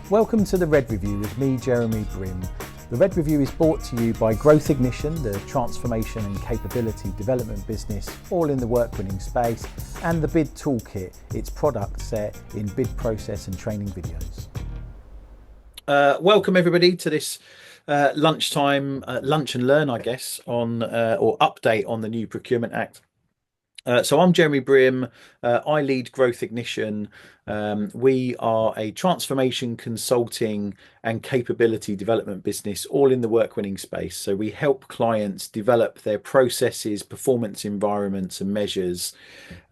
Welcome to the Red Review with me, Jeremy Brim. The Red Review is brought to you by Growth Ignition, the transformation and capability development business, all in the work-winning space, and the Bid Toolkit, its product set in bid process and training videos. Welcome everybody to this lunchtime lunch and learn, I guess, on or update on the new Procurement Act. So I'm Jeremy Brim. I lead Growth Ignition. We are a transformation consulting and capability development business, all in the work-winning space. So we help clients develop their processes, performance environments and measures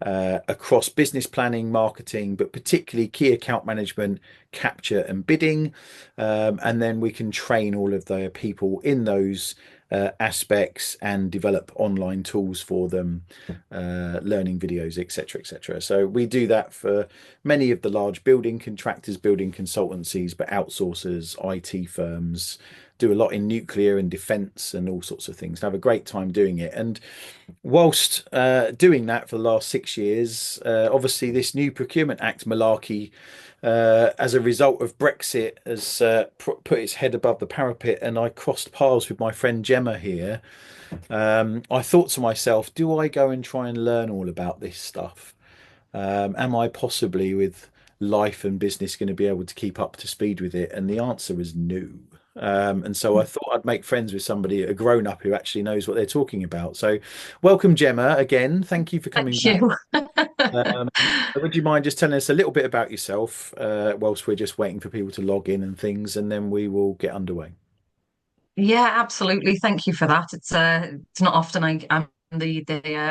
across business planning, marketing, but particularly key account management, capture and bidding. And then we can train all of the people in those aspects and develop online tools for them, learning videos, etc., etc. So we do that for many of the large building contractors, building consultancies, but outsourcers, IT firms, do a lot in nuclear and defence and all sorts of things. Have a great time doing it. And whilst doing that for the last 6 years, obviously this new Procurement Act malarkey, as a result of Brexit, has put its head above the parapet, and I crossed paths with my friend Gemma here. I thought to myself, do I go and try and learn all about this stuff? Am I possibly, with life and business, going to be able to keep up to speed with it? And the answer was no. And so I thought I'd make friends with somebody, a grown-up who actually knows what they're talking about. So welcome, Gemma, again. Thank you for coming back. Would you mind just telling us a little bit about yourself whilst we're just waiting for people to log in and things, and then we will get underway? Yeah, absolutely. Thank you for that. It's not often I'm the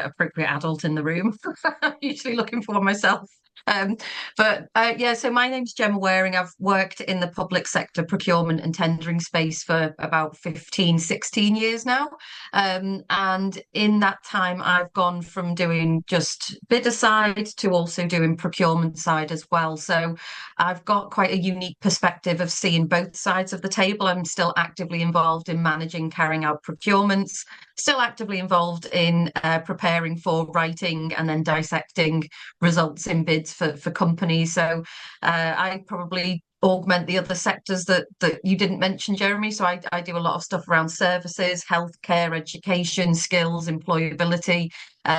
appropriate adult in the room. I'm usually looking for one myself. So my name's Gemma Waring. I've worked in the public sector procurement and tendering space for about 15, 16 years now. And in that time, I've gone from doing just bidder side to also doing procurement side as well. So I've got quite a unique perspective of seeing both sides of the table. I'm still actively involved in managing, carrying out procurements, still actively involved in preparing for writing and then dissecting results in bids for companies. So I probably augment the other sectors that you didn't mention, Jeremy. So I do a lot of stuff around services, healthcare, education, skills, employability,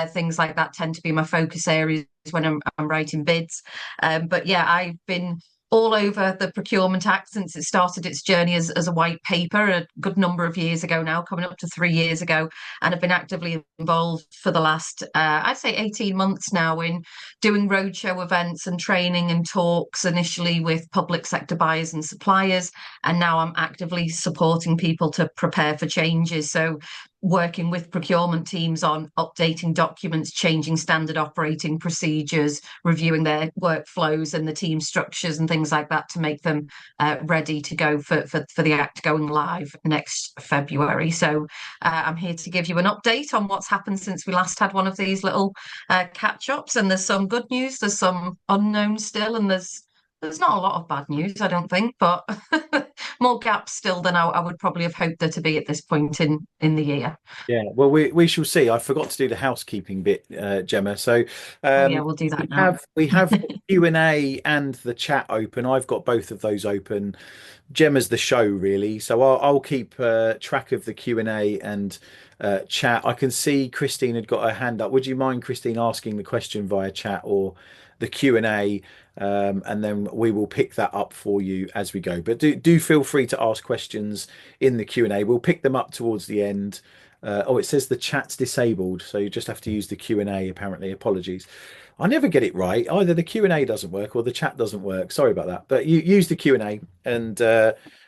things like that tend to be my focus areas when I'm writing bids. But yeah, I've been all over the Procurement Act since it started its journey as a white paper a good number of years ago now, coming up to 3 years ago, and have been actively involved for the last, I'd say 18 months now in doing roadshow events and training and talks, initially with public sector buyers and suppliers, and now I'm actively supporting people to prepare for changes. So working with procurement teams on updating documents, changing standard operating procedures, reviewing their workflows and the team structures and things like that to make them ready to go for the Act going live next February. So I'm here to give you an update on what's happened since we last had one of these little catch-ups. And there's some good news, there's some unknown still, and there's not a lot of bad news, I don't think, but more gaps still than I would probably have hoped there to be at this point in the year. Yeah, well, we shall see. I forgot to do the housekeeping bit, Gemma. So Yeah, we'll do that now. we have the Q&A and the chat open. I've got both of those open. Gemma's the show, really. So I'll keep track of the Q&A and chat. I can see Christine had got her hand up. Would you mind, Christine, asking the question via chat or the Q&A? And then we will pick that up for you as we go. But do feel free to ask questions in the Q&A. We'll pick them up towards the end. It says the chat's disabled, so you just have to use the Q&A, apparently. Apologies. I never get it right. Either the Q&A doesn't work or the chat doesn't work. Sorry about that. But you use the Q&A and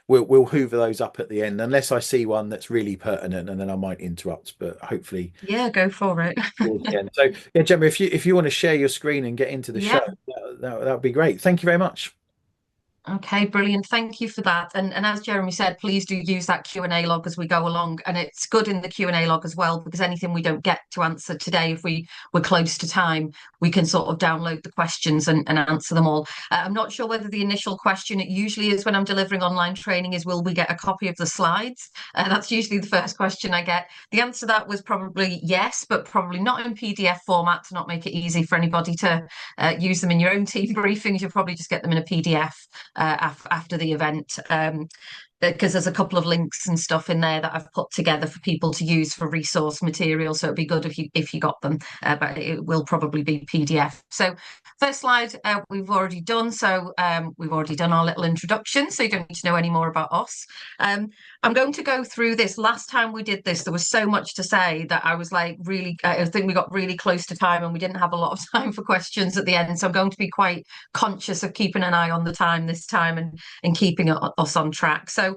we'll hoover those up at the end, unless I see one that's really pertinent, and then I might interrupt, but hopefully. Yeah, go for it. So yeah, Gemma, if you want to share your screen and get into the show, Yeah. that would be great. Thank you very much. Okay, brilliant. Thank you for that. And as Jeremy said, please do use that Q&A log as we go along. And it's good in the Q&A log as well, because anything we don't get to answer today, if we're close to time, we can sort of download the questions and answer them all. I'm not sure whether the initial question, it usually is when I'm delivering online training, is will we get a copy of the slides? That's usually the first question I get. The answer to that was probably yes, but probably not in PDF format to not make it easy for anybody to use them in your own team briefings. You'll probably just get them in a PDF. after the event. Because there's a couple of links and stuff in there that I've put together for people to use for resource material. So it'd be good if you got them, but it will probably be PDF. So first slide we've already done. So we've already done our little introduction. So you don't need to know any more about us. I'm going to go through this. Last time we did this, there was so much to say that I was like really, I think we got really close to time and we didn't have a lot of time for questions at the end. So I'm going to be quite conscious of keeping an eye on the time this time and keeping us on track. So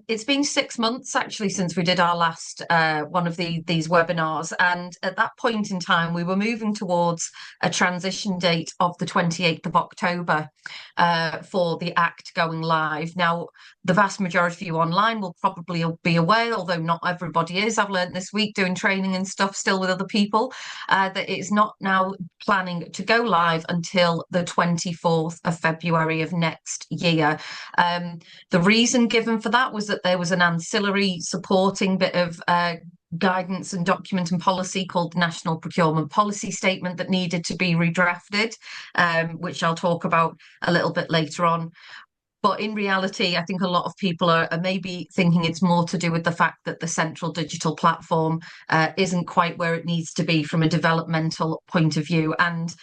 it's been 6 months actually since we did our last one of these webinars. And at that point in time, we were moving towards a transition date of the 28th of October for the Act going live. Now, the vast majority of you online will probably be aware, although not everybody is. I've learned this week doing training and stuff still with other people, that it's not now planning to go live until the 24th of February of next year. The reason given for that was that there was an ancillary supporting bit of guidance and document and policy called the National Procurement Policy Statement that needed to be redrafted, which I'll talk about a little bit later on. But in reality, I think a lot of people are maybe thinking it's more to do with the fact that the central digital platform isn't quite where it needs to be from a developmental point of view. And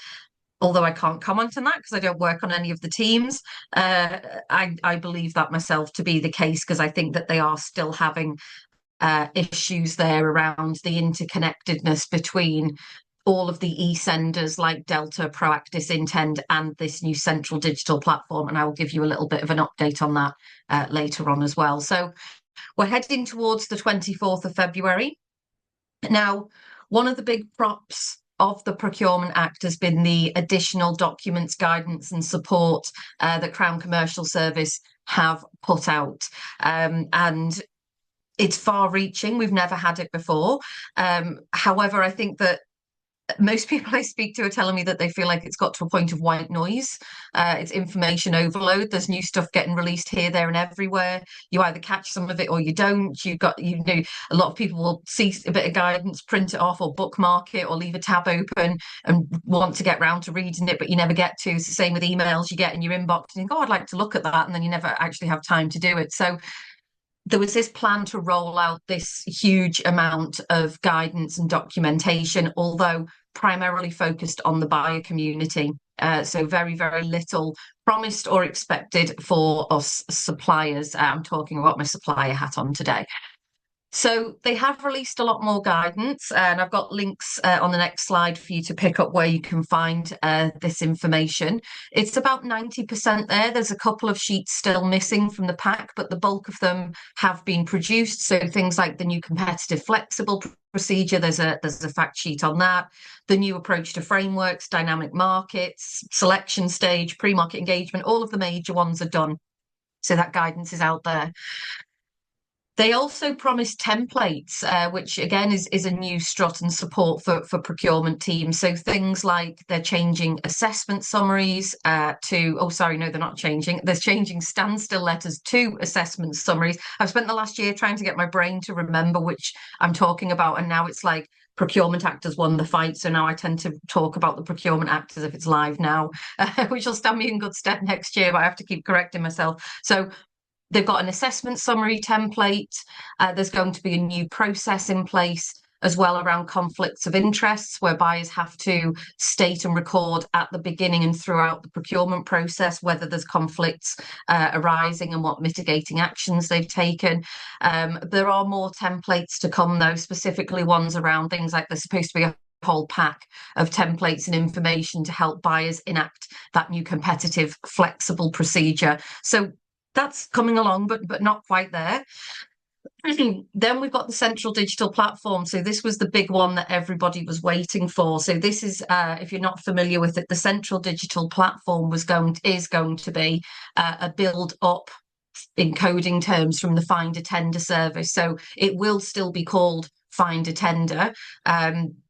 although I can't comment on that because I don't work on any of the teams, I believe that myself to be the case because I think that they are still having issues there around the interconnectedness between all of the e-senders like Delta, Proactis, Intend, and this new central digital platform. And I will give you a little bit of an update on that later on as well. So we're heading towards the 24th of February. Now, one of the big props of the Procurement Act has been the additional documents, guidance and support that Crown Commercial Service have put out. And it's far-reaching. We've never had it before. However, I think that most people I speak to are telling me that they feel like it's got to a point of white noise. It's information overload. There's new stuff getting released here, there, and everywhere. You either catch some of it or you don't. A lot of people will see a bit of guidance, print it off, or bookmark it, or leave a tab open and want to get round to reading it, but you never get to. It's the same with emails you get in your inbox. And you think, oh, I'd like to look at that, and then you never actually have time to do it. So there was this plan to roll out this huge amount of guidance and documentation, although primarily focused on the buyer community. So very, very little promised or expected for us suppliers. I'm talking about my supplier hat on today. So they have released a lot more guidance, and I've got links on the next slide for you to pick up where you can find this information. It's about 90% there. There's a couple of sheets still missing from the pack, but the bulk of them have been produced. So things like the new competitive flexible procedure, there's a fact sheet on that. The new approach to frameworks, dynamic markets, selection stage, pre-market engagement, all of the major ones are done. So that guidance is out there. They also promised templates, which again is a new strut and support for procurement teams. So things like they're changing assessment summaries they're not changing. They're changing standstill letters to assessment summaries. I've spent the last year trying to get my brain to remember which I'm talking about. And now it's like Procurement Act has won the fight. So now I tend to talk about the Procurement Act as if it's live now, which will stand me in good stead next year, but I have to keep correcting myself. So they've got an assessment summary template. There's going to be a new process in place as well around conflicts of interests, where buyers have to state and record at the beginning and throughout the procurement process whether there's conflicts arising and what mitigating actions they've taken. There are more templates to come, though, specifically ones around things like there's supposed to be a whole pack of templates and information to help buyers enact that new competitive flexible procedure. So that's coming along, but not quite there. Then we've got the central digital platform. So this was the big one that everybody was waiting for. So this is, if you're not familiar with it, the central digital platform is going to be a build up in coding terms from the Find a Tender service. So it will still be called Find a Tender.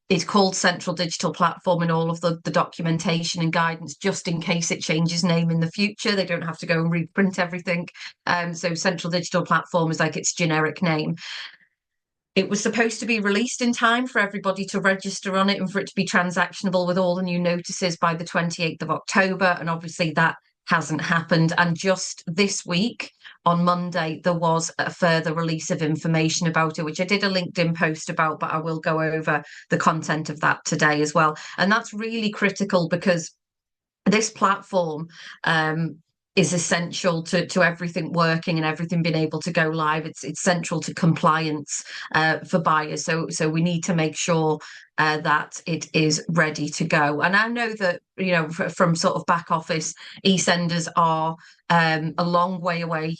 It's called Central Digital Platform in all of the documentation and guidance, just in case it changes name in the future. They don't have to go and reprint everything. So Central Digital Platform is like its generic name. It was supposed to be released in time for everybody to register on it and for it to be transactionable with all the new notices by the 28th of October. And obviously that hasn't happened. And just this week, on Monday, there was a further release of information about it, which I did a LinkedIn post about, but I will go over the content of that today as well. And that's really critical because this platform is essential to everything working and everything being able to go live. It's central to compliance for buyers. So we need to make sure that it is ready to go. And I know that, from sort of back office, e-senders are a long way away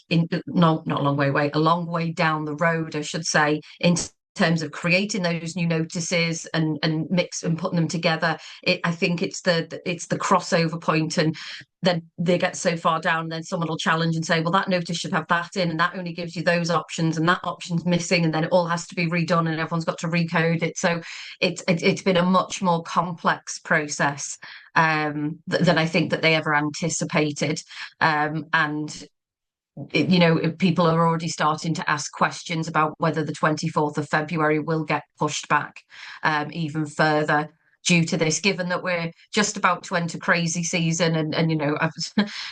not a long way away, a long way down the road, I should say, in terms of creating those new notices and mix and putting them together. I think it's the crossover point, and then they get so far down, and then someone will challenge and say, well, that notice should have that in, and that only gives you those options, and that option's missing, and then it all has to be redone, and everyone's got to recode it. So it's been a much more complex process than I think that they ever anticipated, and people are already starting to ask questions about whether the 24th of February will get pushed back even further due to this, given that we're just about to enter crazy season, and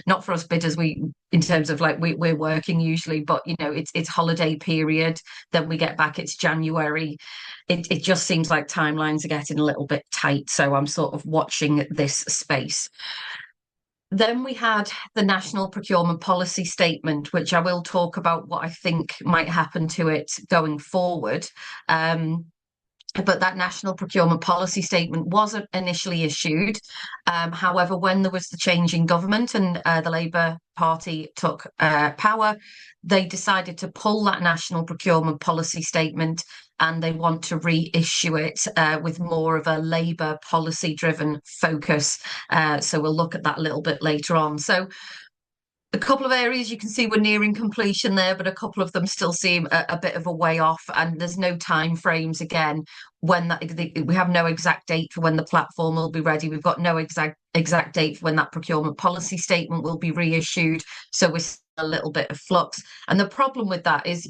not for us bidders, we in terms of like we're working usually, but it's holiday period, then we get back, it's January. It just seems like timelines are getting a little bit tight, so I'm sort of watching this space. Then we had the National Procurement Policy Statement, which I will talk about what I think might happen to it going forward. But that National Procurement Policy Statement was initially issued. However, when there was the change in government and the Labour Party took power, they decided to pull that National Procurement Policy Statement, and they want to reissue it with more of a Labour policy-driven focus. So we'll look at that a little bit later on. So a couple of areas you can see we're nearing completion there, but a couple of them still seem a bit of a way off, and there's no time frames again when we have no exact date for when the platform will be ready. We've got no exact date for when that procurement policy statement will be reissued, so we're still a little bit of flux. And the problem with that is,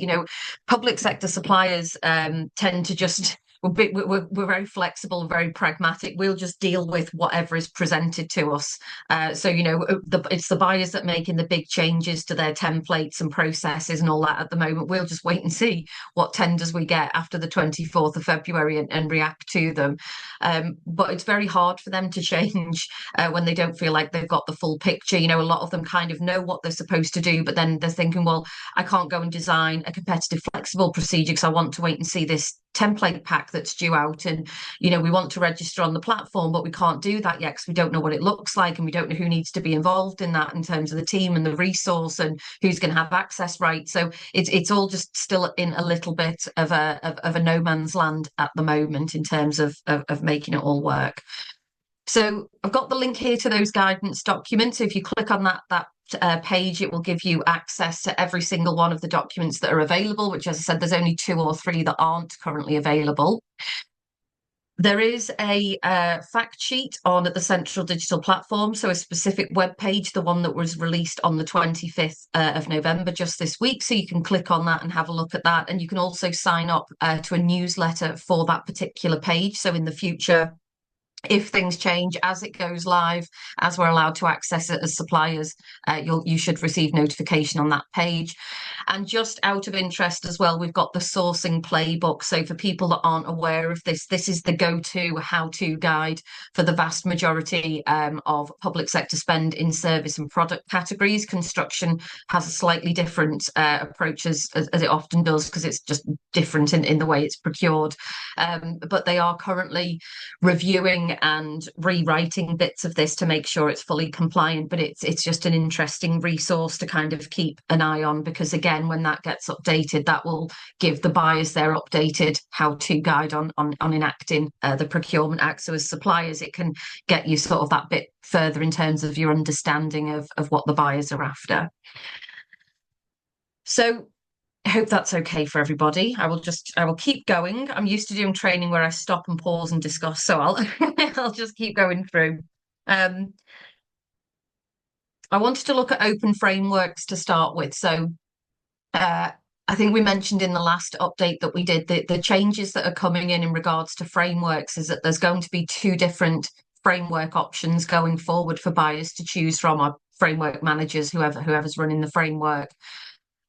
public sector suppliers tend to just we're very flexible and very pragmatic. We'll just deal with whatever is presented to us. So it's the buyers that making the big changes to their templates and processes and all that at the moment. We'll just wait and see what tenders we get after the 24th of February and react to them. But it's very hard for them to change when they don't feel like they've got the full picture. A lot of them kind of know what they're supposed to do, but then they're thinking, well, I can't go and design a competitive flexible procedure because I want to wait and see this template pack that's due out, and we want to register on the platform, but we can't do that yet because we don't know what it looks like, and we don't know who needs to be involved in that in terms of the team and the resource and who's going to have access rights. So it's all just still in a little bit of a no man's land at the moment in terms of making it all work. So I've got the link here to those guidance documents. So if you click on that page, it will give you access to every single one of the documents that are available, which, as I said, there's only 2 or 3 that aren't currently available. There is a fact sheet on the Central Digital Platform, so a specific web page, the one that was released on the 25th of November, just this week. So you can click on that and have a look at that. And you can also sign up to a newsletter for that particular page. So in the future, if things change as it goes live, as we're allowed to access it as suppliers, you should receive notification on that page. And just out of interest as well, we've got the sourcing playbook. So for people that aren't aware of this, this is the go-to how-to guide for the vast majority of public sector spend in service and product categories. Construction has a slightly different approach as it often does, because it's just different in the way it's procured. But they are currently reviewing and rewriting bits of this to make sure it's fully compliant. But it's just an interesting resource to kind of keep an eye on, because again, when that gets updated, that will give the buyers their updated how-to guide on enacting the Procurement Act. So as suppliers, it can get you sort of that bit further in terms of your understanding of what the buyers are after. So I hope that's okay for everybody. I will keep going. I'm used to doing training where I stop and pause and discuss, so I'll just keep going through. I wanted to look at open frameworks to start with. So I think we mentioned in the last update that we did the changes that are coming in regards to frameworks is that there's going to be 2 different framework options going forward for buyers to choose from. I framework managers, whoever's running the framework.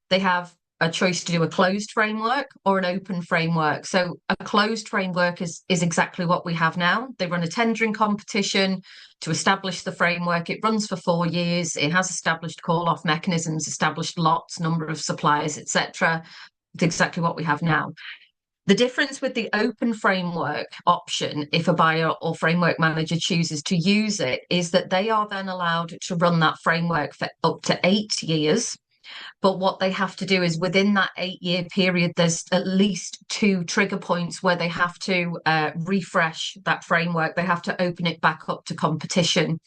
They have a choice to do a closed framework or an open framework. So a closed framework is exactly what we have now. They run a tendering competition to establish the framework. It runs for 4 years. It has established call-off mechanisms, established lots, number of suppliers, etc. It's exactly what we have now. The difference with the open framework option, if a buyer or framework manager chooses to use it, is that they are then allowed to run that framework for up to 8 years. But what they have to do is within that 8 year period, there's at least 2 trigger points where they have to refresh that framework. They have to open it back up to competition.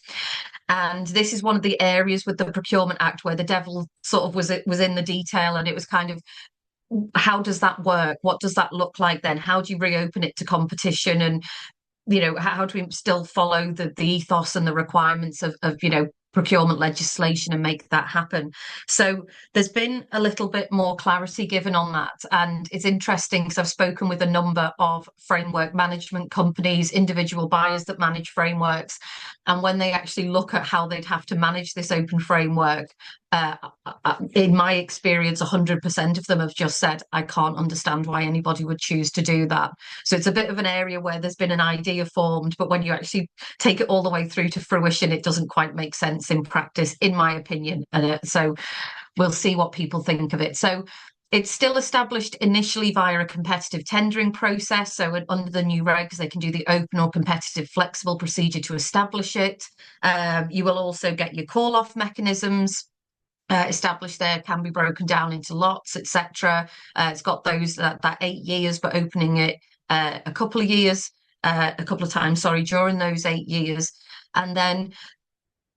And this is one of the areas with the Procurement Act where the devil sort of was in the detail, and it was kind of, how does that work? What does that look like then? How do you reopen it to competition? And how do we still follow the ethos and the requirements of procurement legislation and make that happen? So there's been a little bit more clarity given on that, and it's interesting because I've spoken with a number of framework management companies, individual buyers that manage frameworks, and when they actually look at how they'd have to manage this open framework, uh, in my experience, 100% of them have just said, I can't understand why anybody would choose to do that. So it's a bit of an area where there's been an idea formed, but when you actually take it all the way through to fruition, it doesn't quite make sense in practice, in my opinion. And so we'll see what people think of it. So it's still established initially via a competitive tendering process. So under the new regs, they can do the open or competitive flexible procedure to establish it. You will also get your call-off mechanisms established there, can be broken down into lots, etc. It's got those that 8 years, but opening it a couple of times, sorry, during those 8 years. And then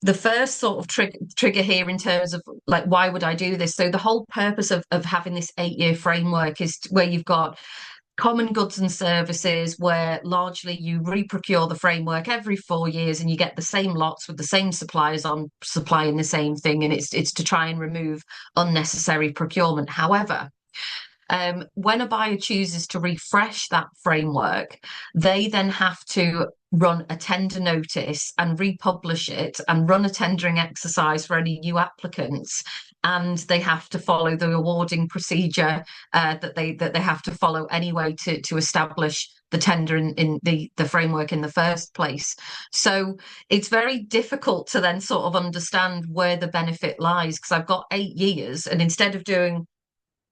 the first sort of trigger here in terms of like, why would I do this? So the whole purpose of having this 8 year framework is where you've got common goods and services where largely you reprocure the framework every 4 years and you get the same lots with the same suppliers on supplying the same thing, and it's to try and remove unnecessary procurement. However, when a buyer chooses to refresh that framework, they then have to run a tender notice and republish it and run a tendering exercise for any new applicants. And they have to follow the awarding procedure that they have to follow anyway to establish the tender in the framework in the first place. So it's very difficult to then sort of understand where the benefit lies, because I've got 8 years, and instead of doing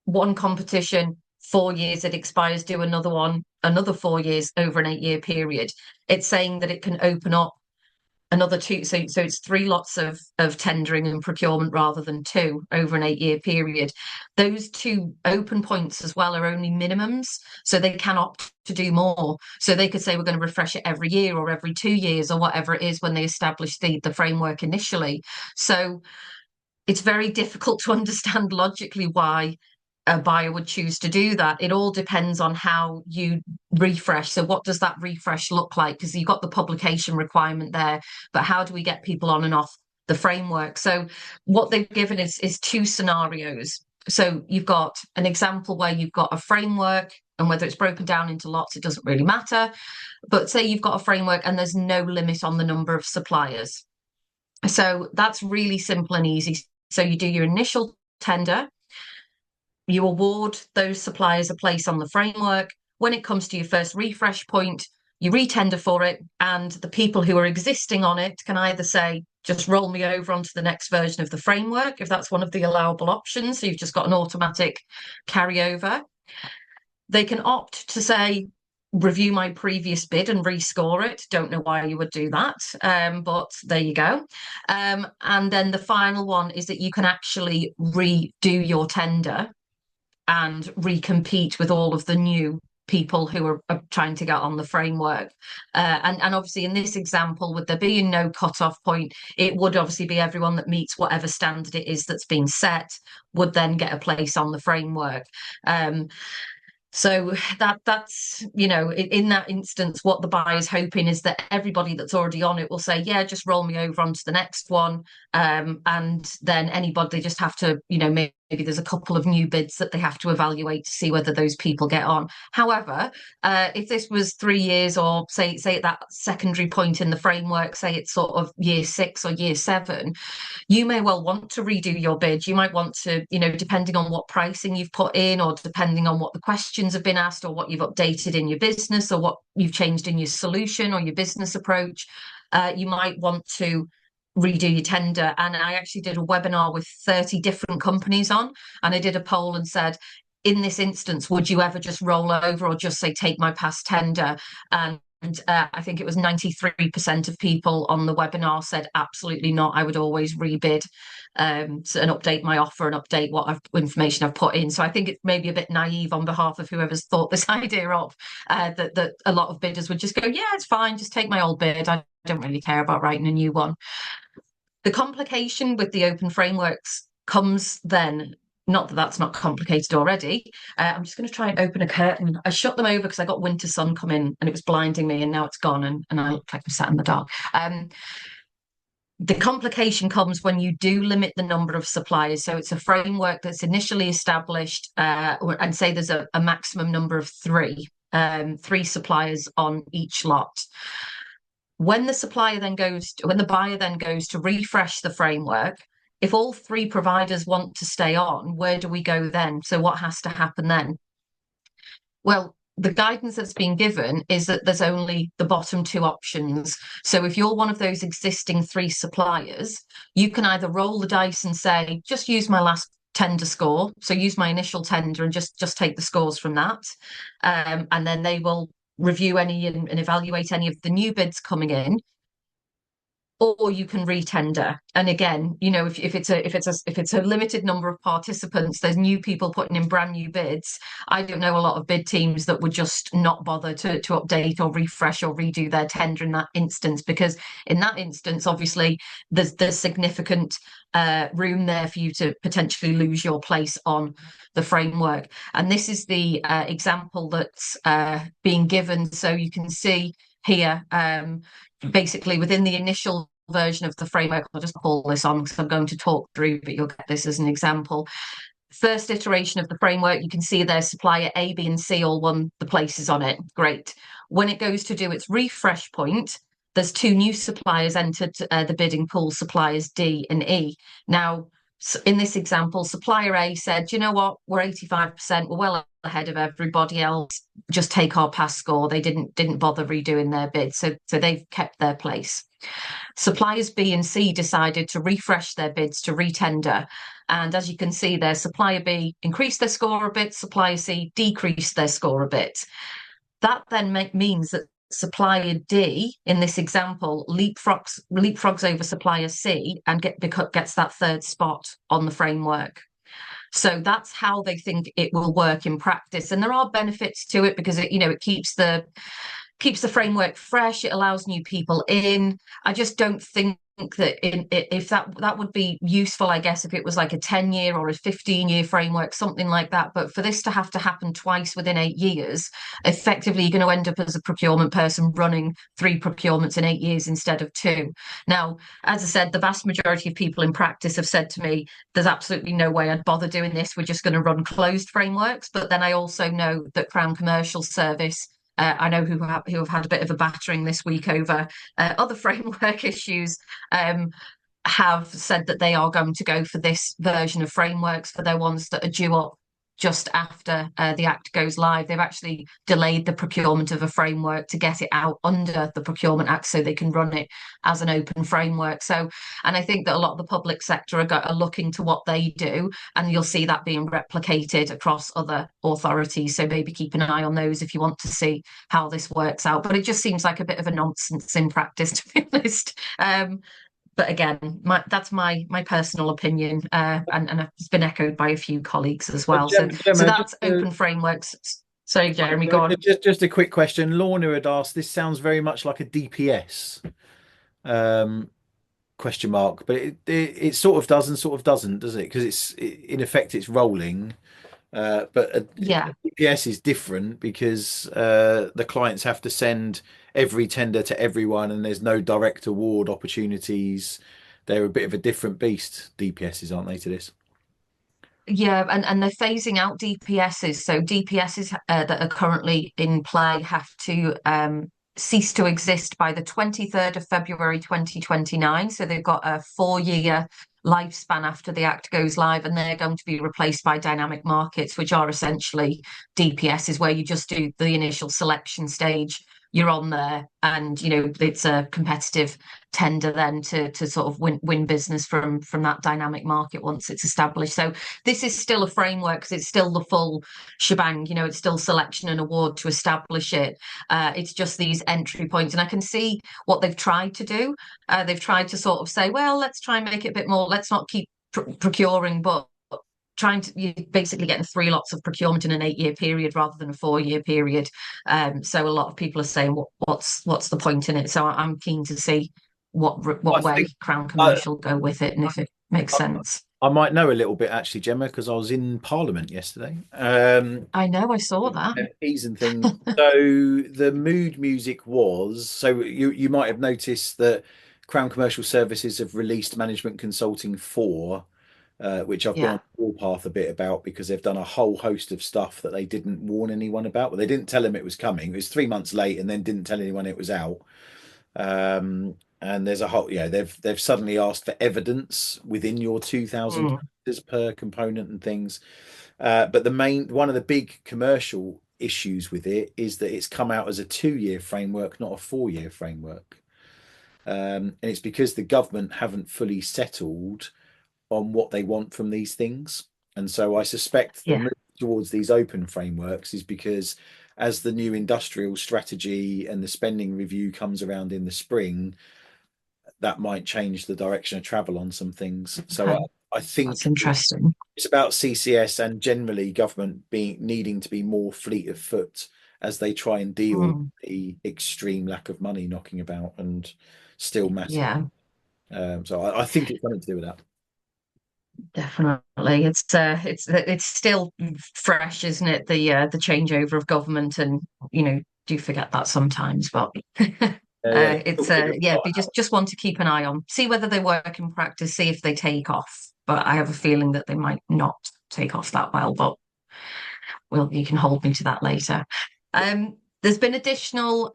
one competition, 4 years, it expires, do another one, another 4 years over an 8 year period. It's saying that it can open up another two. So it's 3 lots of tendering and procurement rather than 2 over an 8 year period. Those 2 open points as well are only minimums. So they can opt to do more. So they could say, we're going to refresh it every year or every 2 years or whatever it is when they establish the framework initially. So it's very difficult to understand logically why a buyer would choose to do that. It all depends on how you refresh. So what does that refresh look like? Because you've got the publication requirement there, but how do we get people on and off the framework? So what they've given is 2 scenarios. So you've got an example where you've got a framework, and whether it's broken down into lots, it doesn't really matter. But say you've got a framework and there's no limit on the number of suppliers. So that's really simple and easy. So you do your initial tender, you award those suppliers a place on the framework. When it comes to your first refresh point, you retender for it, and the people who are existing on it can either say, just roll me over onto the next version of the framework, if that's one of the allowable options. So you've just got an automatic carryover. They can opt to say, review my previous bid and rescore it. Don't know why you would do that, but there you go. And then the final one is that you can actually redo your tender and recompete with all of the new people who are trying to get on the framework. And obviously in this example, with there being no cut-off point, it would obviously be everyone that meets whatever standard it is that's been set would then get a place on the framework. So that's, in that instance, what the buyer's hoping is that everybody that's already on it will say, yeah, just roll me over onto the next one. And then anybody, they just have to, make there's a couple of new bids that they have to evaluate to see whether those people get on. However, if this was 3 years, or say at that secondary point in the framework, say it's sort of year 6 or year 7, you may well want to redo your bid. You might want to, depending on what pricing you've put in, or depending on what the questions have been asked, or what you've updated in your business, or what you've changed in your solution or your business approach, you might want to redo your tender. And I actually did a webinar with 30 different companies on, and I did a poll and said, in this instance, would you ever just roll over or just say, take my past tender? And I think it was 93% of people on the webinar said, absolutely not. I would always rebid and update my offer and update what information I've put in. So I think it's maybe a bit naive on behalf of whoever's thought this idea up, that a lot of bidders would just go, yeah, it's fine, just take my old bid. I don't really care about writing a new one. The complication with the open frameworks comes then, not that that's not complicated already. I'm just going to try and open a curtain. I shut them over because I got winter sun come in and it was blinding me, and now it's gone, and I look like I'm sat in the dark. The complication comes when you do limit the number of suppliers. So it's a framework that's initially established, and say there's a maximum number of three suppliers on each lot. When the buyer then goes to refresh the framework, if all three providers want to stay on, where do we go then? So what has to happen then? Well, the guidance that's been given is that there's only the bottom two options. So if you're one of those existing three suppliers, you can either roll the dice and say, just use my last tender score. So use my initial tender and just take the scores from that. And then they will review any and evaluate any of the new bids coming in, or you can retender. And again, if it's a limited number of participants, there's new people putting in brand new bids. I don't know a lot of bid teams that would just not bother to update or refresh or redo their tender in that instance, because in that instance, obviously, there's significant room there for you to potentially lose your place on the framework. And this is the example that's being given. So you can see here, basically within the initial version of the framework, I'll just call this on because I'm going to talk through, but you'll get this as an example. First iteration of the framework, you can see there's supplier A, B, and C all won the places on it. Great. When it goes to do its refresh point, there's two new suppliers entered the bidding pool, suppliers D and E. Now, in this example, supplier A said, you know what, we're 85%, we're well ahead of everybody else, just take our pass score. They didn't bother redoing their bid, so they've kept their place. Suppliers B and C decided to refresh their bids to retender, and as you can see there, supplier B increased their score a bit, supplier C decreased their score a bit. That then means that supplier D in this example leapfrogs over supplier C and gets that third spot on the framework. So that's how they think it will work in practice. And there are benefits to it because it keeps the framework fresh. It allows new people in. I just don't think that if that would be useful, I guess, if it was like a 10-year or a 15-year framework, something like that. But for this to have to happen twice within 8 years, effectively, you're going to end up as a procurement person running 3 procurements in 8 years instead of 2. Now, as I said, the vast majority of people in practice have said to me, there's absolutely no way I'd bother doing this. We're just going to run closed frameworks. But then I also know that Crown Commercial Service, I know who have had a bit of a battering this week over other framework issues, have said that they are going to go for this version of frameworks for their ones that are due up just after the Act goes live. They've actually delayed the procurement of a framework to get it out under the Procurement Act so they can run it as an open framework. So, and I think that a lot of the public sector are looking to what they do, and you'll see that being replicated across other authorities. So maybe keep an eye on those if you want to see how this works out. But it just seems like a bit of a nonsense in practice, to be honest. But again, that's my personal opinion, and it's been echoed by a few colleagues as well. Gemma, so that's open frameworks. Sorry, Jeremy, go on. Just a quick question. Lorna had asked, this sounds very much like a DPS, question mark, but it sort of does and sort of doesn't, does it? Because in effect, it's rolling. But Yeah. DPS is different because the clients have to send every tender to everyone, and there's no direct award opportunities. They're a bit of a different beast, DPSs, aren't they, to this? Yeah, and they're phasing out DPSs. So DPSs that are currently in play have to cease to exist by the 23rd of February 2029. So they've got a 4-year lifespan after the Act goes live, and they're going to be replaced by dynamic markets, which are essentially DPSs, where you just do the initial selection stage. You're on there, and it's a competitive tender then to sort of win business from that dynamic market once it's established. So this is still a framework because it's still the full shebang. It's still selection and award to establish it. It's just these entry points, and I can see what they've tried to do. They've tried to sort of say, well, let's try and make it a bit more. Let's not keep procuring, but trying to you basically getting 3 lots of procurement in an 8-year period rather than a 4-year period. So a lot of people are saying, what's the point in it? So I'm keen to see I what way think Crown uh, Commercial go with it and if it makes I, sense. I might know a little bit actually, Gemma, because I was in Parliament yesterday. I know, I saw that. MPs and things. So the mood music was so you might have noticed that Crown Commercial Services have released Management Consulting 4, which I've gone on Yeah. the warpath a bit about because they've done a whole host of stuff that they didn't warn anyone about. But they didn't tell them it was coming. It was 3 months late, and then didn't tell anyone it was out. And there's a whole, yeah, they've suddenly asked for evidence within your 2,000 Mm. per component and things. But the main one of the big commercial issues with it is that it's come out as a 2-year framework, not a 4-year framework. And it's because the government haven't fully settled on what they want from these things. And so I suspect the Yeah. move towards these open frameworks is because as the new industrial strategy and the spending review comes around in the spring, that might change the direction of travel on some things. So Okay. I That's think interesting. it's about CCS and generally government being needing to be more fleet of foot as they try and deal with Mm. the extreme lack of money knocking about and still massive. Yeah, So I think it's something to do with that. definitely. It's still fresh, isn't it? The changeover of government, and do forget that sometimes, but Yeah, it's yeah, we just want to keep an eye on, see whether they work in practice, see if they take off. But I have a feeling that they might not take off that well, but you can hold me to that later. There's been additional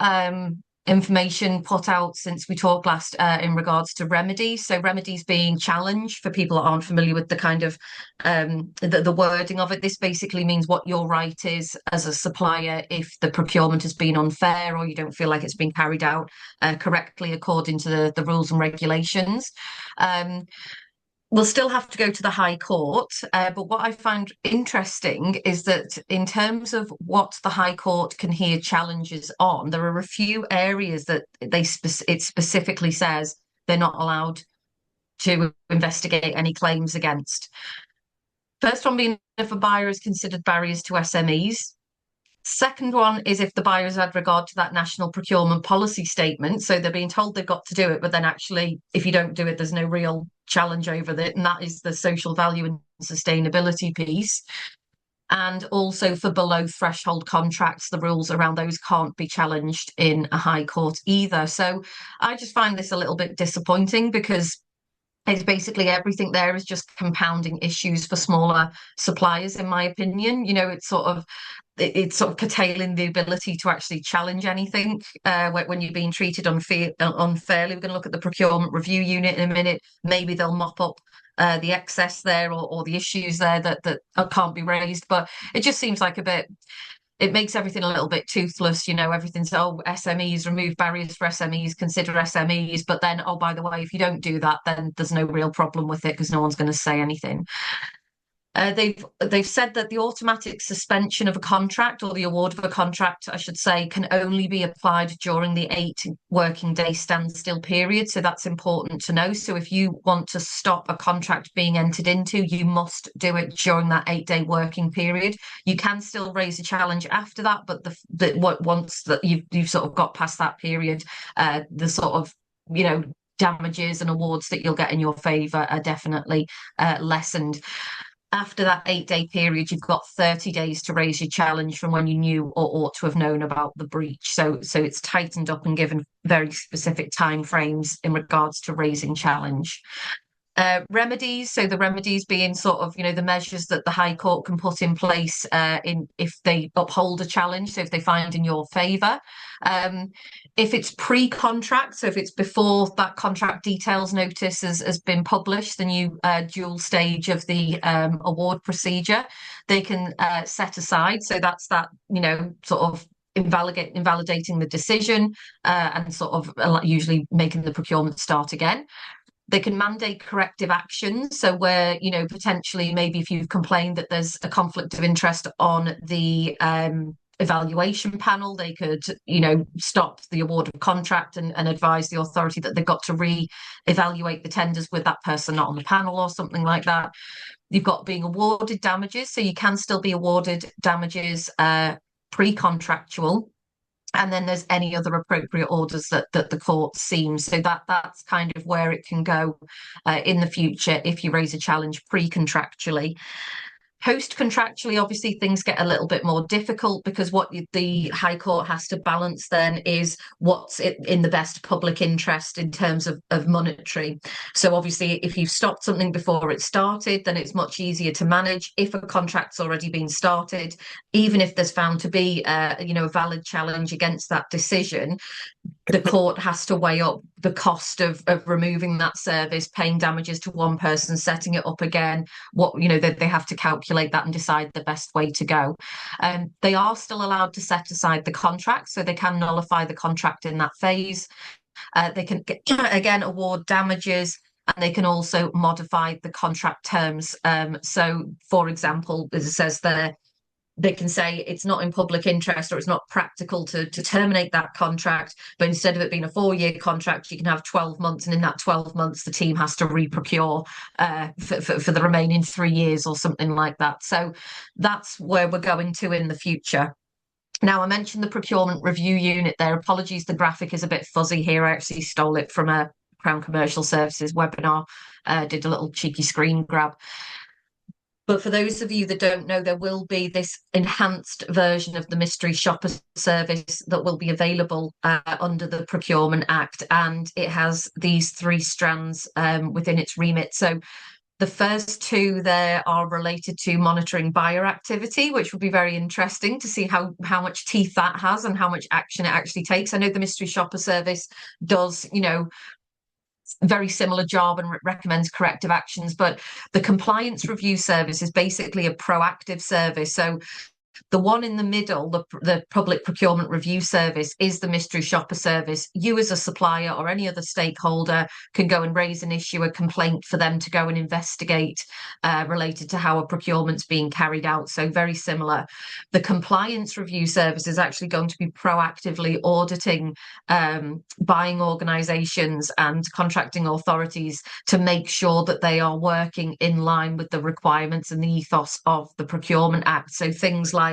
information put out since we talked last in regards to remedies. So remedies being challenged for people that aren't familiar with the kind of the wording of it. This basically means what your right is as a supplier if the procurement has been unfair or you don't feel like it's been carried out correctly according to the rules and regulations. Um, We'll still have to go to the High Court, but what I find interesting is that in terms of what the High Court can hear challenges on, there are a few areas that it specifically says they're not allowed to investigate any claims against. First one being if a buyer is considered barriers to SMEs. Second one is if the buyers had regard to that national procurement policy statement. So they're being told they've got to do it, but then actually, if you don't do it, there's no real challenge over it. And that is the social value and sustainability piece. And also for below threshold contracts, the rules around those can't be challenged in a high court either. So I just find this a little bit disappointing because it's basically everything there is just compounding issues for smaller suppliers, in my opinion. It's sort of curtailing the ability to actually challenge anything when you're being treated unfairly. We're going to look at the procurement review unit in a minute. Maybe they'll mop up the excess there or the issues there that can't be raised. But it just seems like a bit it makes everything a little bit toothless. Everything's, oh, SMEs, remove barriers for SMEs, consider SMEs. But then, oh, by the way, if you don't do that, then there's no real problem with it because no one's going to say anything. They've said that the automatic suspension of a contract or the award of a contract, I should say, can only be applied during the 8 working day standstill period. So that's important to know. So if you want to stop a contract being entered into, you must do it during that 8-day working period. You can still raise a challenge after that, but once that you've sort of got past that period, the sort of damages and awards that you'll get in your favour are definitely lessened. After that 8-day period, you've got 30 days to raise your challenge from when you knew or ought to have known about the breach. So it's tightened up and given very specific time frames in regards to raising challenge. Remedies, so the remedies being sort of, the measures that the High Court can put in place in if they uphold a challenge, so if they find in your favour. If it's pre-contract, so if it's before that contract details notice has been published, the new dual stage of the award procedure, they can set aside. So that's that, sort of invalidating the decision and sort of usually making the procurement start again. They can mandate corrective actions. So where, potentially maybe if you've complained that there's a conflict of interest on the evaluation panel, they could, stop the award of contract and advise the authority that they've got to re-evaluate the tenders with that person not on the panel or something like that. You've got being awarded damages. So you can still be awarded damages pre-contractual. And then there's any other appropriate orders that the court seems. So that's kind of where it can go in the future if you raise a challenge pre-contractually. Post-contractually, obviously, things get a little bit more difficult because what the High Court has to balance then is what's in the best public interest in terms of monetary. So obviously, if you've stopped something before it started, then it's much easier to manage. If a contract's already been started, even if there's found to be a valid challenge against that decision, the court has to weigh up the cost of removing that service, paying damages to one person, setting it up again. They have to calculate that and decide the best way to go. They are still allowed to set aside the contract, so they can nullify the contract in that phase. They can again award damages. And they can also modify the contract terms. So, for example, as it says there, they can say it's not in public interest or it's not practical to terminate that contract, but instead of it being a 4-year contract, you can have 12 months, and in that 12 months the team has to re-procure for the remaining 3 years or something like that. So that's where we're going to in the future. Now, I mentioned the procurement review unit there. Apologies, the graphic is a bit fuzzy here. I actually stole it from a Crown Commercial Services webinar, did a little cheeky screen grab. But for those of you that don't know, there will be this enhanced version of the mystery shopper service that will be available under the Procurement Act. And it has these 3 strands within its remit. So the first 2 there are related to monitoring buyer activity, which will be very interesting to see how much teeth that has and how much action it actually takes. I know the mystery shopper service does, very similar job and recommends corrective actions, but the compliance review service is basically a proactive service. So the one in the middle, the public procurement review service, is the mystery shopper service. You as a supplier or any other stakeholder can go and raise an issue, a complaint for them to go and investigate related to how a procurement's being carried out. So very similar. The compliance review service is actually going to be proactively auditing buying organisations and contracting authorities to make sure that they are working in line with the requirements and the ethos of the Procurement Act. So things like,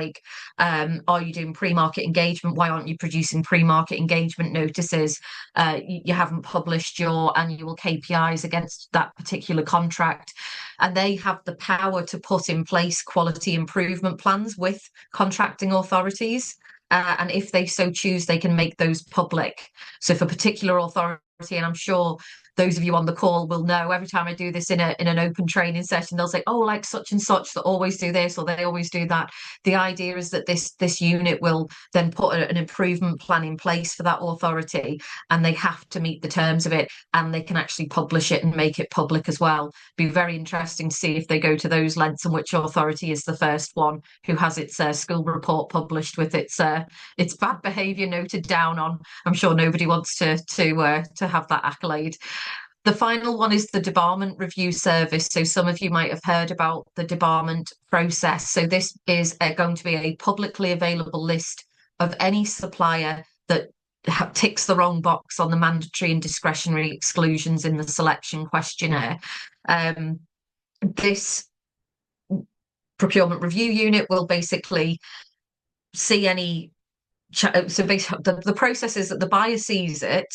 are you doing pre-market engagement? Why aren't you producing pre-market engagement notices? You haven't published your annual KPIs against that particular contract. And they have the power to put in place quality improvement plans with contracting authorities. And if they so choose, they can make those public. So for particular authority, and I'm sure those of you on the call will know, every time I do this in an open training session, they'll say, oh, like such and such that always do this or they always do that. The idea is that this unit will then put an improvement plan in place for that authority, and they have to meet the terms of it, and they can actually publish it and make it public as well. Be very interesting to see if they go to those lengths and which authority is the first one who has its school report published with its bad behaviour noted down on. I'm sure nobody wants to have that accolade. The final one is the debarment review service. So some of you might have heard about the debarment process. So this is going to be a publicly available list of any supplier that ticks the wrong box on the mandatory and discretionary exclusions in the selection questionnaire. This procurement review unit will basically see any. So basically, the process is that the buyer sees it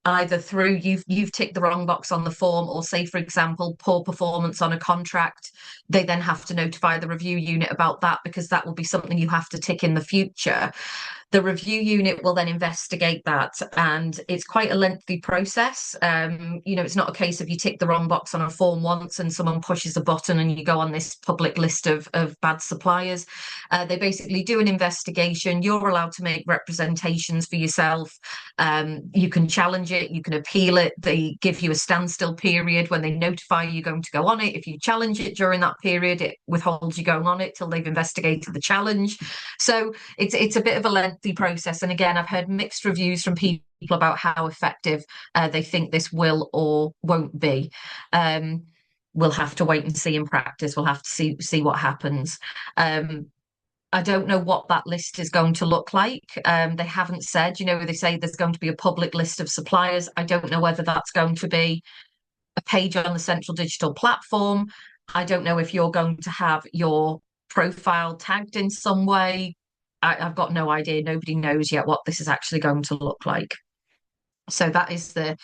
either through you've ticked the wrong box on the form, or say, for example, poor performance on a contract. They then have to notify the review unit about that, because that will be something you have to tick in the future. The review unit will then investigate that, and it's quite a lengthy process. It's not a case of you tick the wrong box on a form once and someone pushes a button and you go on this public list of bad suppliers. They basically do an investigation. You're allowed to make representations for yourself. You can challenge it, you can appeal it. They give you a standstill period when they notify you going to go on it. If you challenge it during that period, it withholds you going on it till they've investigated the challenge. So it's a bit of a lengthy process. And again, I've heard mixed reviews from people about how effective they think this will or won't be. We'll have to wait and see in practice. We'll have to see what happens. I don't know what that list is going to look like. They haven't said, they say there's going to be a public list of suppliers. I don't know whether that's going to be a page on the central digital platform. I don't know if you're going to have your profile tagged in some way. I've got no idea. Nobody knows yet what this is actually going to look like. So that is the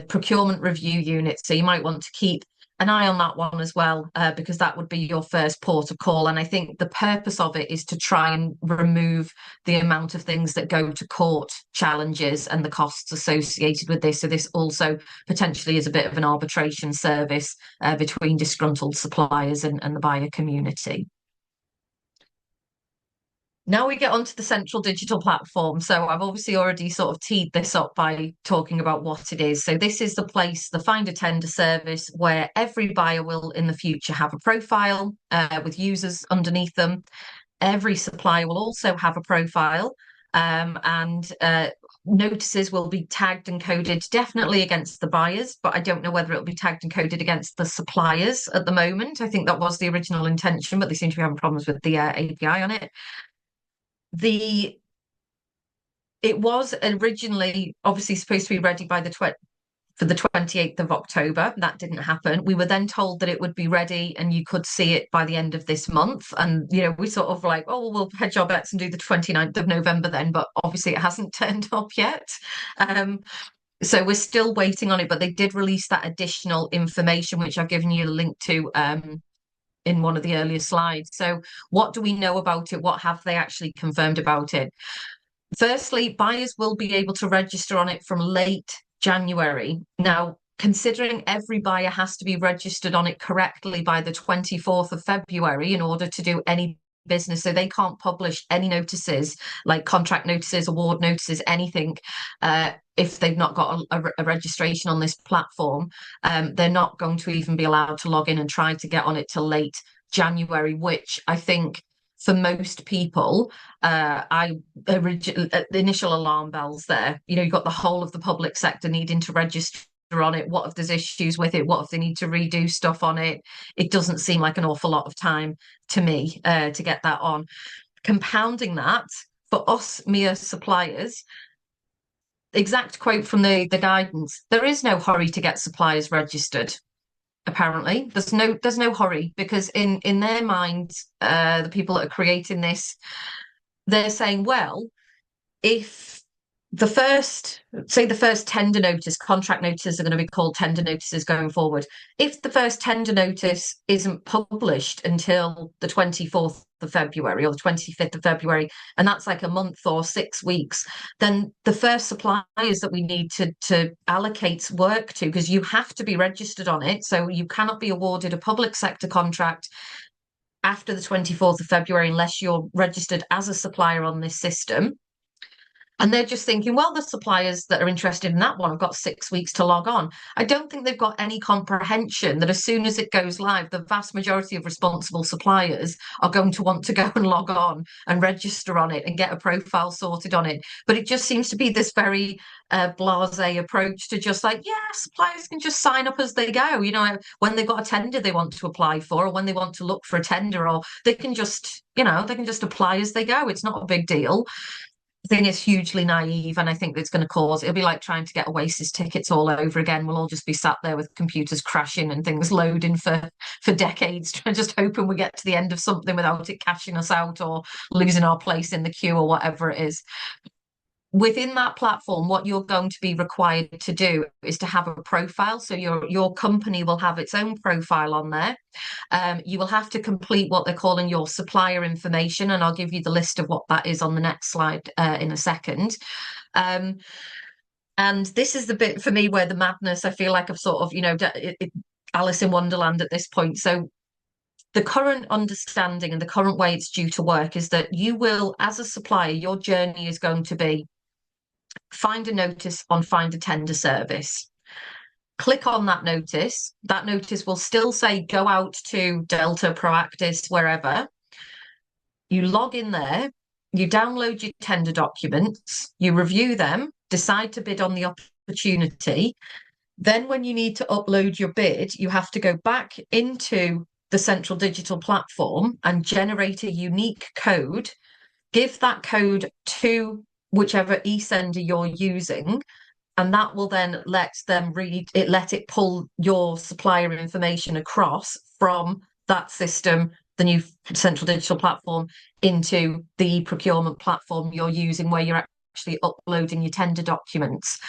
procurement review unit. So you might want to keep an eye on that one as well, because that would be your first port of call. And I think the purpose of it is to try and remove the amount of things that go to court challenges and the costs associated with this. So this also potentially is a bit of an arbitration service between disgruntled suppliers and the buyer community. Now we get onto the central digital platform. So I've obviously already sort of teed this up by talking about what it is. So this is the place, the find a tender service, where every buyer will in the future have a profile with users underneath them. Every supplier will also have a profile, and notices will be tagged and coded definitely against the buyers, but I don't know whether it'll be tagged and coded against the suppliers at the moment. I think that was the original intention, but they seem to be having problems with the API on it. It was originally obviously supposed to be ready by for the 28th of October. That didn't happen. We were then told that it would be ready and you could see it by the end of this month. And, we sort of like, oh, well, we'll hedge our bets and do the 29th of November then. But obviously it hasn't turned up yet. So we're still waiting on it, but they did release that additional information, which I've given you a link to in one of the earlier slides. So what do we know about it? What have they actually confirmed about it? Firstly, buyers will be able to register on it from late January. Now, considering every buyer has to be registered on it correctly by the 24th of February in order to do any business, so they can't publish any notices like contract notices, award notices, anything if they've not got a registration on this platform. They're not going to even be allowed to log in and try to get on it till late January, which I think for most people, the initial alarm bells there. You've got the whole of the public sector needing to register on it. What if there's issues with it? What if they need to redo stuff on it? It doesn't seem like an awful lot of time to me to get that on. Compounding that, for us mere suppliers, exact quote from the guidance, there is no hurry to get suppliers registered. Apparently there's no hurry, because in their minds, the people that are creating this, they're saying, well, if the first tender notice, contract notices are going to be called tender notices going forward. If the first tender notice isn't published until the 24th of February or the 25th of February, and that's like a month or 6 weeks, then the first suppliers that we need to allocate work to, because you have to be registered on it, so you cannot be awarded a public sector contract after the 24th of February unless you're registered as a supplier on this system. And they're just thinking, well, the suppliers that are interested in that one have got 6 weeks to log on. I don't think they've got any comprehension that as soon as it goes live, the vast majority of responsible suppliers are going to want to go and log on and register on it and get a profile sorted on it. But it just seems to be this very blasé approach to just like, yeah, suppliers can just sign up as they go. When they've got a tender they want to apply for, or when they want to look for a tender, or they can just apply as they go. It's not a big deal. I think it's hugely naive, and I think it's going to it'll be like trying to get Oasis tickets all over again. We'll all just be sat there with computers crashing and things loading for decades, just hoping we get to the end of something without it cashing us out or losing our place in the queue or whatever it is. within that platform, what you're going to be required to do is to have a profile. So your company will have its own profile on there. You will have to complete what they're calling your supplier information, and I'll give you the list of what that is on the next slide in a second. Um, and this is the bit for me where the madness, I feel like I've sort of, Alice in Wonderland at this point. So the current understanding and the current way it's due to work is that you will, as a supplier, your journey is going to be find a notice on find a tender service. Click on that notice. That notice will still say go out to Delta, Proactis, wherever. You log in there, you download your tender documents, you review them, decide to bid on the opportunity. Then, when you need to upload your bid, you have to go back into the central digital platform and generate a unique code, give that code to whichever e-sender you're using, and that will then let it pull your supplier information across from that system, the new central digital platform, into the procurement platform you're using where you're actually uploading your tender documents.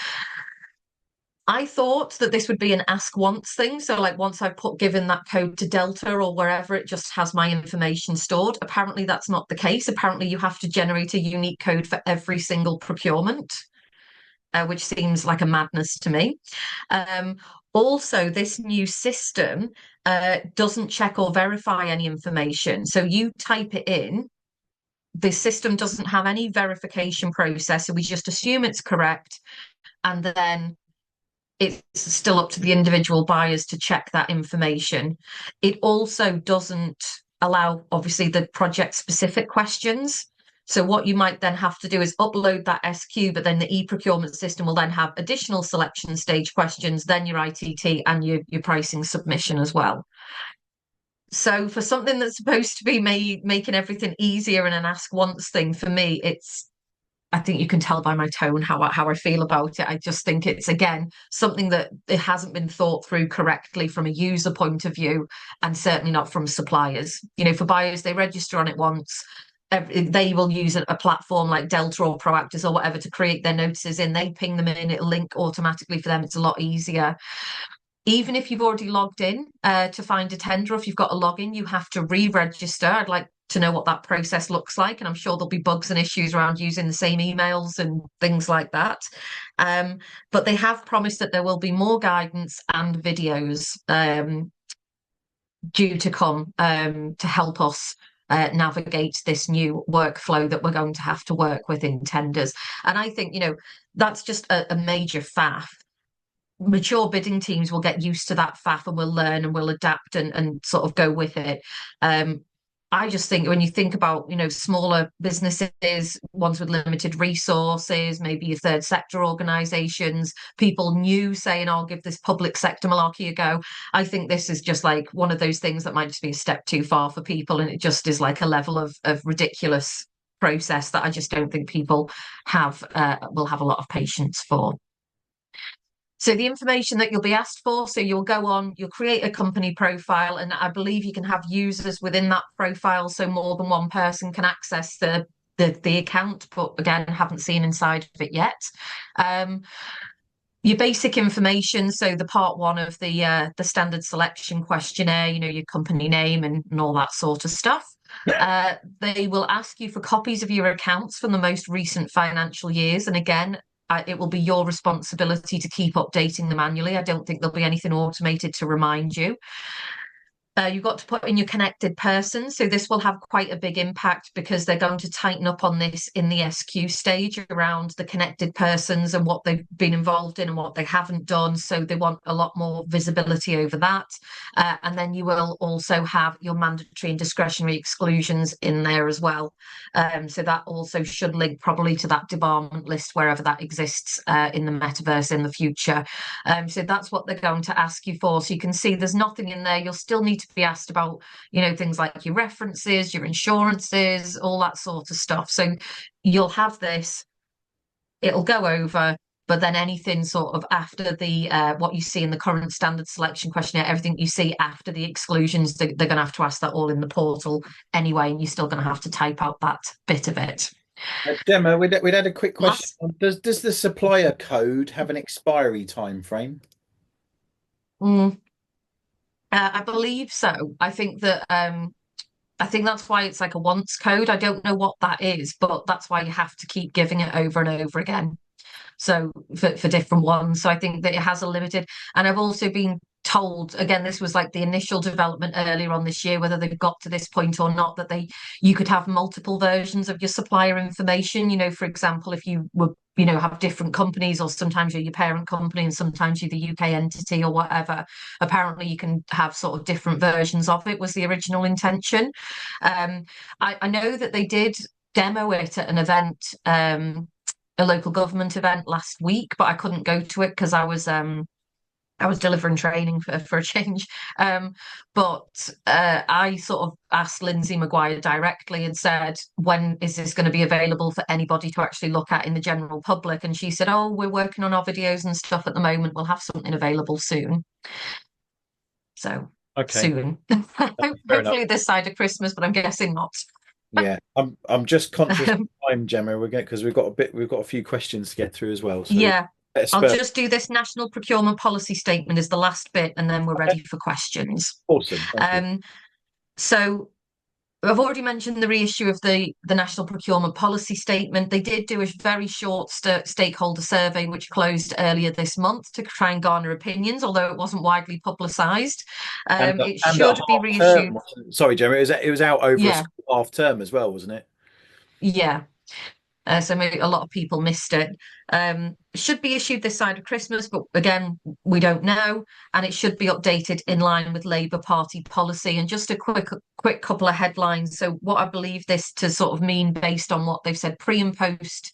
I thought that this would be an ask once thing. So like once I've given that code to Delta or wherever, it just has my information stored. Apparently that's not the case. Apparently you have to generate a unique code for every single procurement, which seems like a madness to me. Also, this new system doesn't check or verify any information. So you type it in, the system doesn't have any verification process. So we just assume it's correct. And then it's still up to the individual buyers to check that information. It also doesn't allow, obviously, the project specific questions. So what you might then have to do is upload that SQ, but then the e-procurement system will then have additional selection stage questions, then your ITT and your pricing submission as well. So for something that's supposed to be making everything easier and an ask once thing, for me, I think you can tell by my tone how I feel about it. I just think it's, again, something that it hasn't been thought through correctly from a user point of view, and certainly not from suppliers. For buyers, they register on it once. They will use a platform like Delta or Proactis or whatever to create their notices in. They ping them in, it'll link automatically for them. It's a lot easier. Even if you've already logged in to find a tender, if you've got a login, you have to re-register. I'd like to know what that process looks like. And I'm sure there'll be bugs and issues around using the same emails and things like that. But they have promised that there will be more guidance and videos due to come to help us navigate this new workflow that we're going to have to work with in tenders. And I think, that's just a major faff. Mature bidding teams will get used to that faff and will learn and will adapt and sort of go with it. I just think when you think about, smaller businesses, ones with limited resources, maybe your third sector organisations, people new saying, I'll give this public sector malarkey a go. I think this is just like one of those things that might just be a step too far for people. And it just is like a level of ridiculous process that I just don't think people will have a lot of patience for. So the information that you'll be asked for, so you'll go on, you'll create a company profile, and I believe you can have users within that profile, so more than one person can access the account, but again, haven't seen inside of it yet. Your basic information, so the part one of the standard selection questionnaire, your company name and all that sort of stuff. They will ask you for copies of your accounts from the most recent financial years, and again, it will be your responsibility to keep updating them manually. I don't think there'll be anything automated to remind you. You've got to put in your connected persons. So this will have quite a big impact because they're going to tighten up on this in the SQ stage around the connected persons and what they've been involved in and what they haven't done. So they want a lot more visibility over that. And then you will also have your mandatory and discretionary exclusions in there as well. So that also should link probably to that debarment list wherever that exists in the metaverse in the future. So that's what they're going to ask you for. So you can see there's nothing in there. You'll still need to be asked about, things like your references, your insurances, all that sort of stuff. So you'll have this, it'll go over, but then anything sort of after the what you see in the current standard selection questionnaire, everything you see after the exclusions, they're going to have to ask that all in the portal anyway, and you're still going to have to type out that bit of it. Gemma, we'd had a quick question. Last, Does the supplier code have an expiry time frame? mm, I believe so. I think that's why it's like a once code. I don't know what that is, but that's why you have to keep giving it over and over again. So for different ones. So I think that it has a limited, and I've also been told, again, this was like the initial development earlier on this year, whether they've got to this point or not, that you could have multiple versions of your supplier information. You know, for example, if you were, have different companies, or sometimes you're your parent company and sometimes you're the UK entity or whatever, apparently you can have sort of different versions of it, was the original intention. um I know that they did demo it at an event, a local government event last week, but I couldn't go to it because I was delivering training for a change. But I sort of asked Lindsay Maguire directly and said, when is this going to be available for anybody to actually look at in the general public? And she said, oh, we're working on our videos and stuff at the moment. We'll have something available soon. So Okay, soon. fair enough. Hopefully this side of Christmas, but I'm guessing not. Yeah, I'm just conscious of time, Gemma. We're going because we've got a few questions to get through as well. So Yeah. let's I'll spur. just do this national procurement policy statement as the last bit, and then we're Okay, ready for questions. awesome. Thank you. Um, so I've already mentioned the reissue of the national procurement policy statement. They did do a very short stakeholder survey, which closed earlier this month to try and garner opinions, although it wasn't widely publicised. It And at should be half term. reissued. Sorry, Gemma. It was out over a Yeah, school half term as well, wasn't it? yeah. So maybe a lot of people missed it. Should be issued this side of Christmas, but again, we don't know. And it should be updated in line with Labour Party policy. And just a quick couple of headlines. So what I believe this to sort of mean based on what they've said pre and post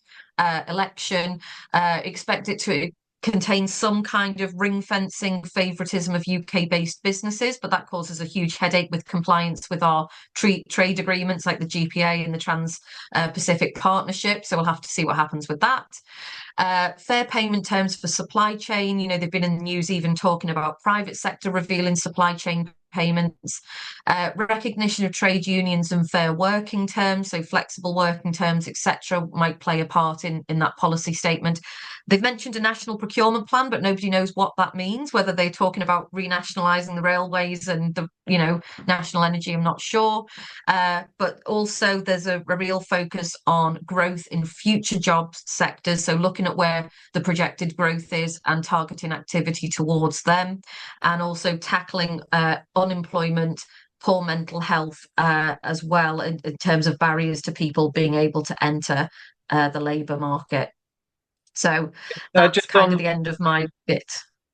election, expect it to contain some kind of ring fencing favoritism of UK-based businesses, but that causes a huge headache with compliance with our trade agreements like the GPA and the Trans-Pacific Partnership. So we'll have to see what happens with that. Fair payment terms for supply chain. They've been in the news even talking about private sector revealing supply chain payments. Recognition of trade unions and fair working terms, so flexible working terms, etc., might play a part in that policy statement. They've mentioned a national procurement plan, but nobody knows what that means. Whether they're talking about renationalising the railways and the national energy, I'm not sure. But also there's a real focus on growth in future jobs sectors. So looking at where the projected growth is and targeting activity towards them, and also tackling unemployment, poor mental health as well in terms of barriers to people being able to enter the labour market. So that's Just kind of on the end of my bit.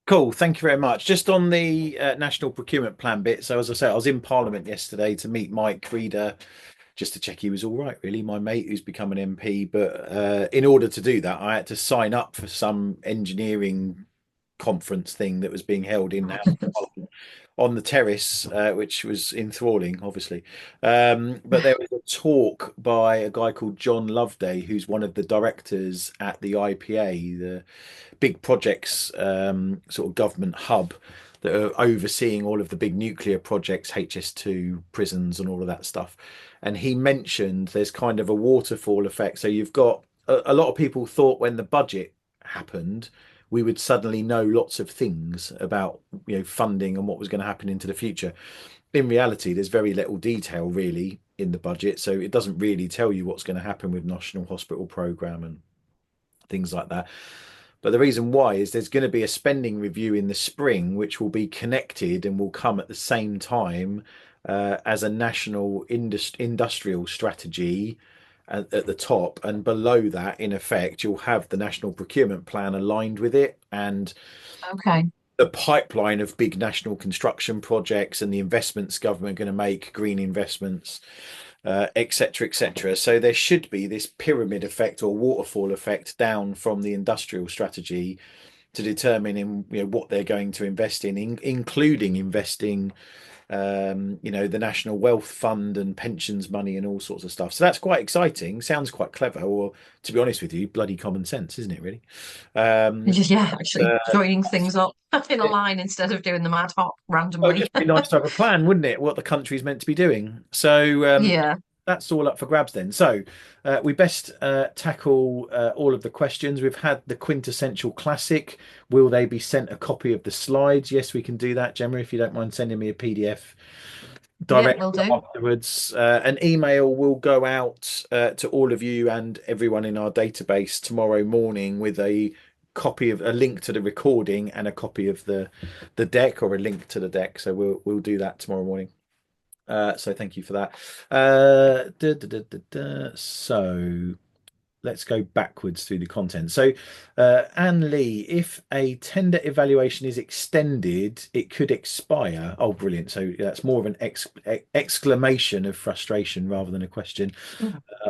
Cool, thank you very much. Just on the national procurement plan bit. So as I said, I was in Parliament yesterday to meet Mike Reeder, just to check he was all right. Really, my mate who's become an MP. But in order to do that, I had to sign up for some engineering conference thing that was being held in House of Parliament on the terrace, which was enthralling, obviously. But there was a talk by a guy called John Loveday, who's one of the directors at the IPA, the big projects sort of government hub that are overseeing all of the big nuclear projects, HS2, prisons, and all of that stuff. And he mentioned there's kind of a waterfall effect. So you've got a lot of people thought when the budget happened, we would suddenly know lots of things about funding and what was going to happen into the future. In reality, there's very little detail really in the budget, so it doesn't really tell you what's going to happen with National Hospital Programme and things like that. But the reason why is there's going to be a spending review in the spring, which will be connected and will come at the same time as a national industrial strategy at the top. And below that, in effect, you'll have the national procurement plan aligned with it. And Okay. the pipeline of big national construction projects and the investments government are going to make, green investments, et cetera, et cetera. So there should be this pyramid effect or waterfall effect down from the industrial strategy to determine what they're going to invest in including investing the National Wealth Fund and pensions money and all sorts of stuff. So that's quite exciting. Sounds quite clever, or to be honest with you, bloody common sense, isn't it, really? Um, Just, yeah, actually uh, joining things up in a line instead of doing them ad hoc well, it'd randomly. just be nice to have a plan, wouldn't it? What the country's meant to be doing. So Yeah. that's all up for grabs then. So we best tackle all of the questions. We've had the quintessential classic. Will they be sent a copy of the slides? Yes, we can do that, Gemma, if you don't mind sending me a PDF Yeah, directly will do. afterwards. An email will go out to all of you and everyone in our database tomorrow morning with a copy of a link to the recording and a copy of the deck or a link to the deck. So we'll do that tomorrow morning. So thank you for that. So let's go backwards through the content. So, Anne Lee, if a tender evaluation is extended, it could expire. Oh, brilliant. So that's more of an exclamation of frustration rather than a question.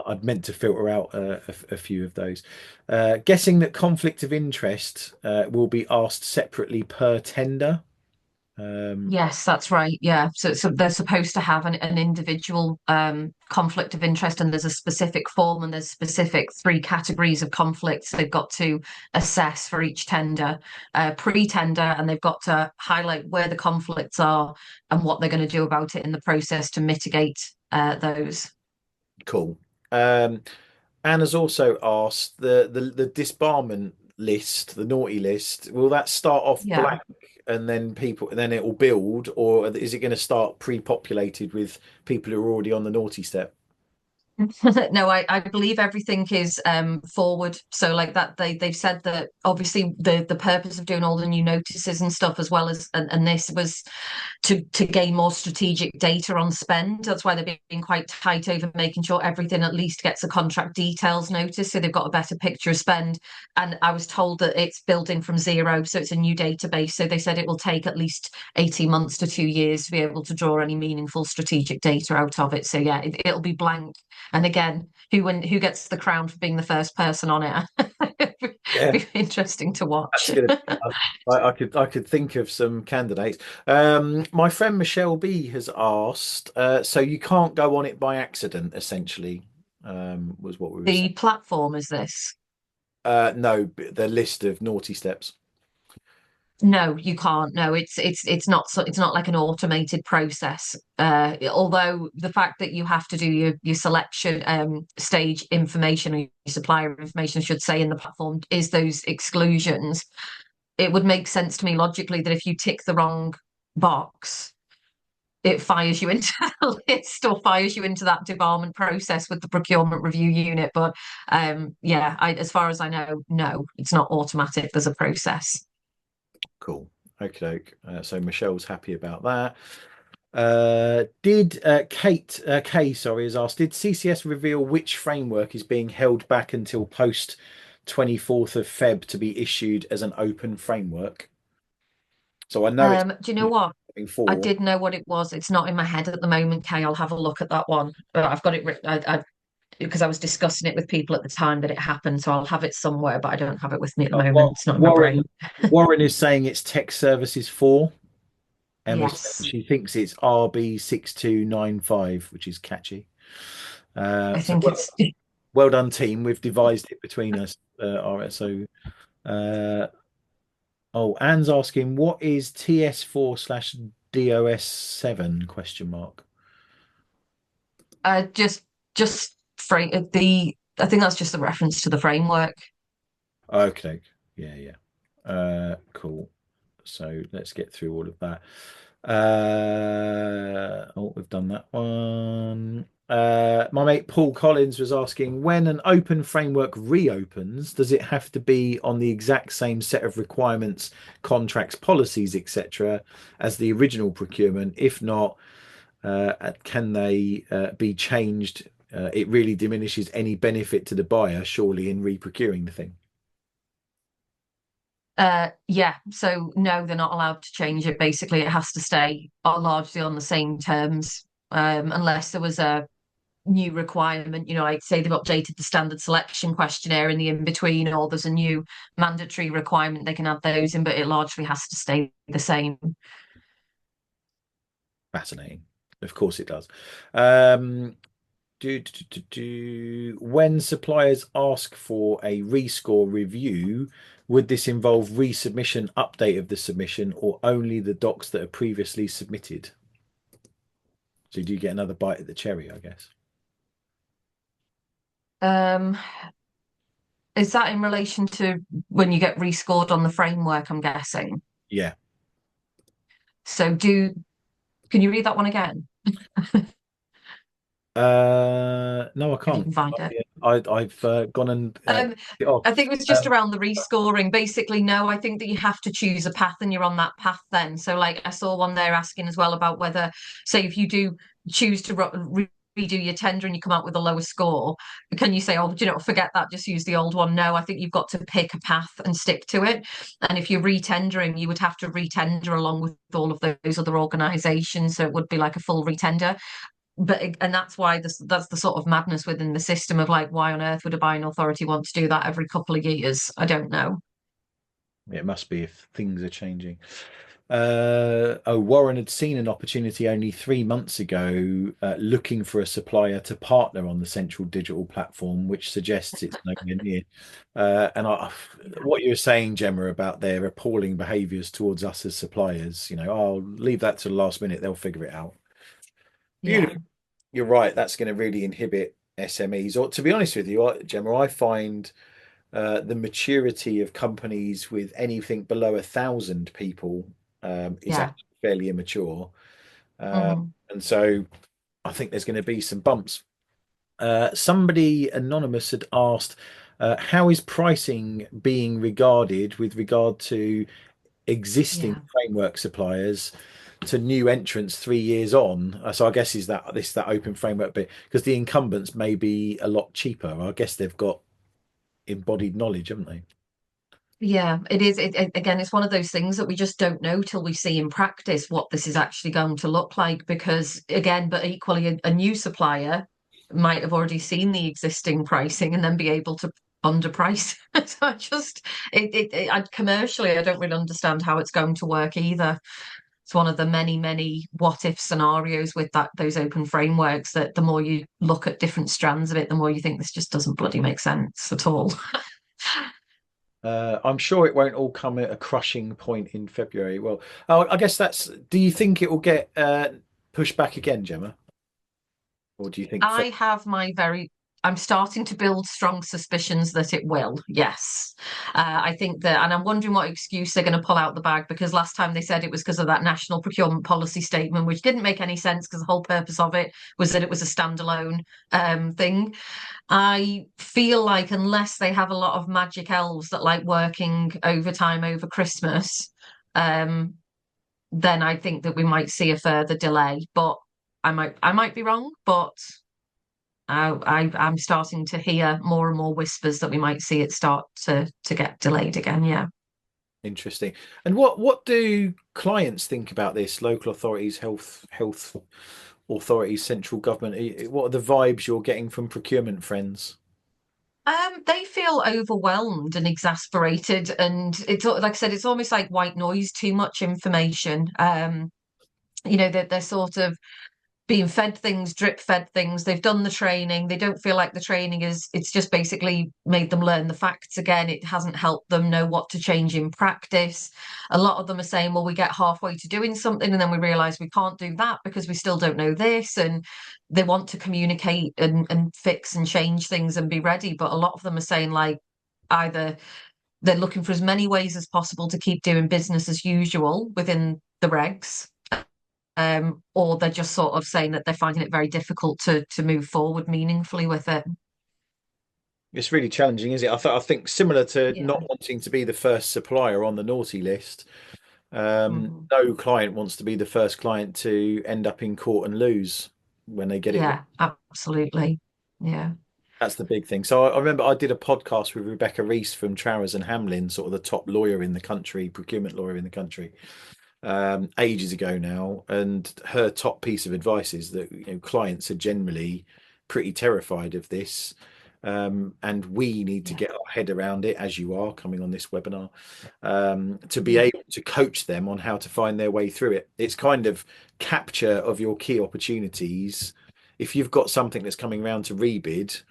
I'd meant to filter out a few of those. Guessing that conflict of interest will be asked separately per tender. Um, Yes, that's right. Yeah. So they're supposed to have an individual conflict of interest, and there's a specific form, and there's specific three categories of conflicts they've got to assess for each tender, pre-tender, and they've got to highlight where the conflicts are and what they're going to do about it in the process to mitigate those. cool. Anne has also asked the disbarment list, the naughty list, will that start off Yeah. blank and then it will build, or is it going to start pre-populated with people who are already on the naughty step? No, I believe everything is forward. So like that they've said that obviously the purpose of doing all the new notices and stuff as well as and this was to gain more strategic data on spend. That's why they're being quite tight over making sure everything at least gets a contract details notice so they've got a better picture of spend. And I was told that it's building from zero, so it's a new database. So they said it will take at least 18 months to 2 years to be able to draw any meaningful strategic data out of it. So yeah, it'll be blank. And again, who gets the crown for being the first person on it? Yeah, Be interesting to that's watch. going to be. I could think of some candidates. My friend Michelle B has asked, so you can't go on it by accident, essentially, was what we were saying. The platform is this. No, the list of naughty steps. No, you can't. No, it's not it's not like an automated process. Although the fact that you have to do your selection stage information or your supplier information, I should say, in the platform is those exclusions. It would make sense to me logically that if you tick the wrong box, it fires you into the list or fires you into that debarment process with the procurement review unit. But yeah, as far as I know, no, it's not automatic. There's a process. Cool. Okay. So Michelle's happy about that. Did Kay, sorry, has asked, did CCS reveal which framework is being held back until post 24th of Feb to be issued as an open framework? So I know it's Do you know what? I four. did know what it was. It's not in my head at the moment, Kay. I'll have a look at that one. But I've got it written because I was discussing it with people at the time that it happened. So I'll have it somewhere, but I don't have it with me at the moment. It's not in my brain. Warren is saying it's Tech Services 4. Emma's saying Yes, she thinks it's RB6295, which is catchy. I So think it's well done, team. We've devised it between us. So, uh, oh, Anne's asking, what is TS4 slash DOS7 question mark? just frame the. I think that's just a reference to the framework. Okay. Yeah, yeah. Cool. So let's get through all of that. Oh, we've done that one. My mate Paul Collins was asking, when an open framework reopens, does it have to be on the exact same set of requirements, contracts, policies, etc., as the original procurement? If not, can they be changed? It really diminishes any benefit to the buyer, surely, in re-procuring the thing. Yeah, so no, they're not allowed to change it. Basically, it has to stay largely on the same terms, unless there was a new requirement. Like say they've updated the standard selection questionnaire in the in between, or there's a new mandatory requirement, they can add those in, but it largely has to stay the same. Fascinating. Of course it does. Um, When suppliers ask for a rescore review, would this involve resubmission, update of the submission, or only the docs that are previously submitted? So do you get another bite at the cherry, I guess? Um, is that in relation to when you get rescored on the framework, I'm guessing? Yeah. So can you read that one again? No, I If you can't. can find it. I've gone and Um, it off. I think it was just Um, around the rescoring. Basically, no, I think that you have to choose a path and you're on that path then. So, like, I saw one there asking as well about whether, say, if you do choose to redo your tender and you come out with a lower score, can you say, oh, do you know, forget that, just use the old one? No, I think you've got to pick a path and stick to it. And if you're retendering, you would have to retender along with all of those other organisations. So it would be like a full retender, and that's why that's the sort of madness within the system of like, why on earth would a buying authority want to do that every couple of years? I don't know. it must be if things are changing. Oh, Warren had seen an opportunity only 3 months ago, looking for a supplier to partner on the central digital platform, which suggests it's nowhere near. What you were saying, Gemma, about their appalling behaviours towards us as suppliers, I'll leave that to the last minute; they'll figure it out. Yeah, You're right. That's going to really inhibit SMEs. Or to be honest with you, Gemma, I find the maturity of companies with anything below 1,000 people is yeah. actually fairly immature. Hmm. And so I think there's going to be some bumps. Somebody anonymous had asked, how is pricing being regarded with regard to existing Yeah. framework suppliers to new entrants 3 years on? So I guess is that open framework bit because the incumbents may be a lot cheaper. I guess they've got embodied knowledge, haven't they? Yeah, it is. Again, it's one of those things that we just don't know till we see in practice what this is actually going to look like. Because again, but equally, a new supplier might have already seen the existing pricing and then be able to underprice. So commercially, I don't really understand how it's going to work either. It's one of the many, many what if scenarios with those open frameworks that the more you look at different strands of it, the more you think this just doesn't bloody make sense at all. I'm sure it won't all come at a crushing point in February. Well, I guess that's. Do you think it will get pushed back again, Gemma, or do you think? I have my very I'm starting to build strong suspicions that it will. Yes. I think that, and I'm wondering what excuse they're going to pull out the bag because last time they said it was because of that national procurement policy statement, which didn't make any sense because the whole purpose of it was that it was a standalone thing. I feel like unless they have a lot of magic elves that like working overtime over Christmas, um, then I think that we might see a further delay. But I might be wrong, but I'm starting to hear more and more whispers that we might see it start to get delayed again. Yeah. Interesting. And what do clients think about this? Local authorities, health authorities, central government. What are the vibes you're getting from procurement friends? They feel overwhelmed and exasperated, and it's like I said, it's almost like white noise, too much information. That they're sort of being fed things, drip fed things. They've done the training. They don't feel like the training it's just basically made them learn the facts again. It hasn't helped them know what to change in practice. A lot of them are saying, well, we get halfway to doing something and then we realize we can't do that because we still don't know this. And they want to communicate and fix and change things and be ready. But a lot of them are saying, like, either they're looking for as many ways as possible to keep doing business as usual within the regs, or they're just sort of saying that they're finding it very difficult to move forward meaningfully with it. It's really challenging, is it? I think similar to Yeah. not wanting to be the first supplier on the naughty list. Mhm. No client wants to be the first client to end up in court and lose when they get it wrong. Yeah, absolutely. Yeah. That's the big thing. So I remember I did a podcast with Rebecca Rees from Trowers and Hamlin, sort of the top lawyer in the country, procurement lawyer in the country, ages ago now. And her top piece of advice is that clients are generally pretty terrified of this. And we need to Yeah. get our head around it, as you are coming on this webinar, to be Yeah. able to coach them on how to find their way through it. It's kind of capture of your key opportunities. If you've got something that's coming around to rebid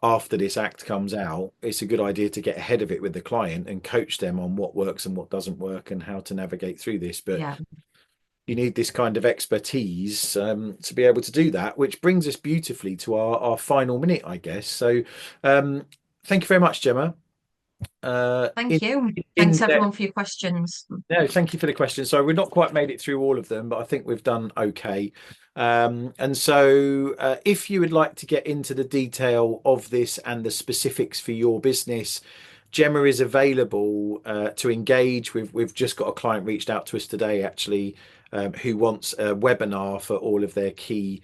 after this act comes out, it's a good idea to get ahead of it with the client and coach them on what works and what doesn't work and how to navigate through this. But Yeah. you need this kind of expertise to be able to do that, which brings us beautifully to our final minute, I guess. So thank you very much, Gemma. Thank you. In Thanks depth. everyone for your questions. No, thank you for the question. So we've not quite made it through all of them, but I think we've done okay. And so if you would like to get into the detail of this and the specifics for your business, Gemma is available to engage. We've just got a client reached out to us today, actually, who wants a webinar for all of their key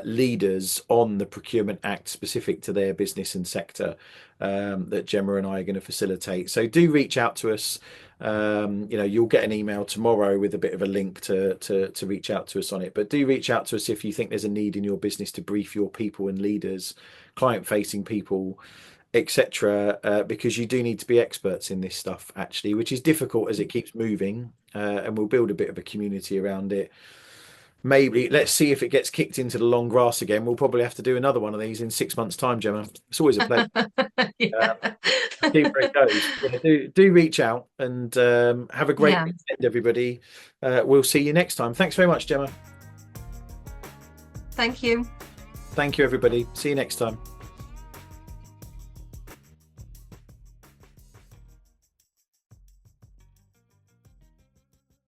leaders on the Procurement Act specific to their business and sector, that Gemma and I are going to facilitate. So do reach out to us. You'll get an email tomorrow with a bit of a link to reach out to us on it. But do reach out to us if you think there's a need in your business to brief your people and leaders, client-facing people, etc. Because you do need to be experts in this stuff, actually, which is difficult as it keeps moving. And we'll build a bit of a community around it. Maybe let's see if it gets kicked into the long grass again. We'll probably have to do another one of these in 6 months' time, Gemma. It's always a pleasure. Yeah. See where it goes. Yeah, do reach out and have a great Yeah. weekend, everybody. We'll see you next time. Thanks very much, Gemma. Thank you. Thank you, everybody. See you next time.